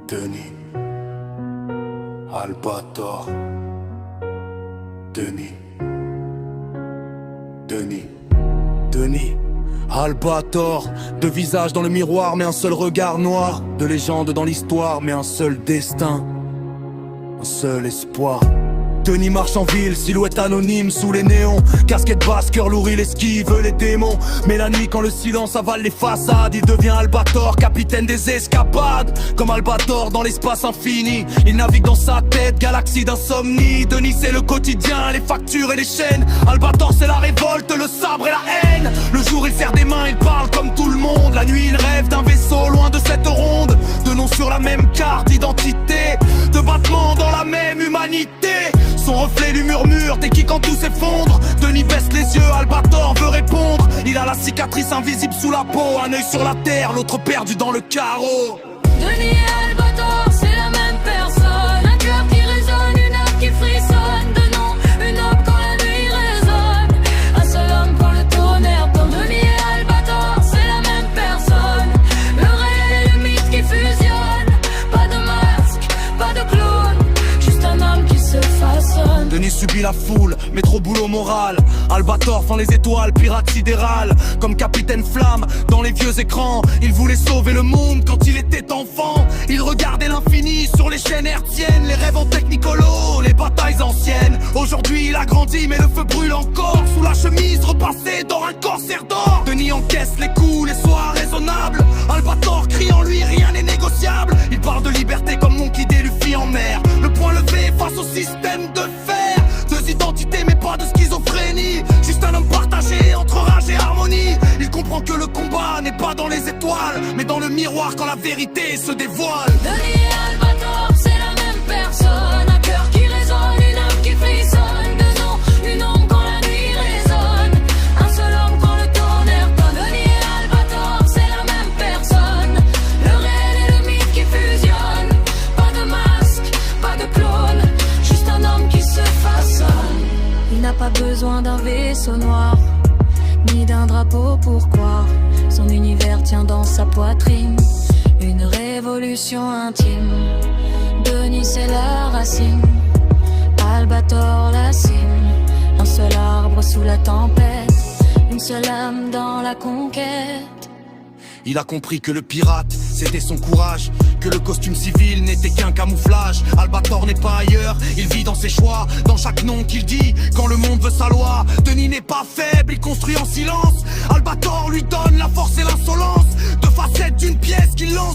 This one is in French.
Denis Albator. Denis Albator. Deux visages dans le miroir mais un seul regard noir. Deux légendes dans l'histoire mais un seul destin, un seul espoir. Denis marche en ville, silhouette anonyme sous les néons. Casquette basse, cœur lourd, il esquive les démons. Mais la nuit quand le silence avale les façades, il devient Albator, capitaine des escapades. Comme Albator dans l'espace infini, il navigue dans sa tête, galaxie d'insomnie. Denis c'est le quotidien, les factures et les chaînes. Albator c'est la révolte, le sabre et la haine. Le jour il serre des mains, il parle comme tout le monde. La nuit il rêve d'un vaisseau loin de cette ronde. Deux noms sur la même carte d'identité, deux battements dans la même humanité. Son reflet lui murmure dès quand tout s'effondre. Denis baisse les yeux, Albator veut répondre. Il a la cicatrice invisible sous la peau, un œil sur la terre, l'autre perdu dans le carreau. Denis et Albator, c'est la même personne. Un cœur qui résonne, une âme qui frissonne. Deux noms, une âme quand la nuit résonne. Un seul homme quand le tonnerre tombe. Denis et Albator, c'est la même personne. Le réel et le mythe qui fusionnent. Pas de masque, pas de clown, juste un homme qui se façonne. Denis subit la foule, mais trop boulot moral. Albator fend les étoiles, pirate sidéral. Comme capitaine flamme dans les vieux écrans. Il voulait sauver le monde quand il était enfant. Il regardait l'infini sur les chaînes hertziennes. Les rêves en technicolo, les batailles anciennes. Aujourd'hui il a grandi mais le feu brûle encore. Sous la chemise repassée dans un corsaire d'or. Denis encaisse les coups, les soirs raisonnables. Albator crie en lui, rien n'est négociable. Il parle de liberté comme mon qui Luffy en mer. Le point levé face au système de fer. Deux identités mais pas de schizophrénie. Juste un homme partagé entre rage et harmonie. Il comprend que le combat n'est pas dans les étoiles, mais dans le miroir quand la vérité se dévoile. Denis et Albator, c'est la même personne. Un cœur qui résonne, une âme qui frissonne. Deux noms, une ombre quand la nuit résonne. Un seul homme quand le tonnerre tonne. Denis et Albator, c'est la même personne. Le réel et le mythe qui fusionnent. Pas de masque, pas de clone, juste un homme qui se façonne. Il n'a pas besoin d'un vaisseau noir, ni d'un drapeau pour croire. Son univers tient dans sa poitrine, une révolution intime. Denis c'est la racine, Albator la cime. Un seul arbre sous la tempête, une seule âme dans la conquête. Il a compris que le pirate, c'était son courage, que le costume civil n'était qu'un camouflage. Albator n'est pas ailleurs, il vit dans ses choix, dans chaque nom qu'il dit, quand le monde veut sa loi. Denis n'est pas faible, il construit en silence. Albator lui donne la force et l'insolence, deux facettes d'une pièce qu'il lance.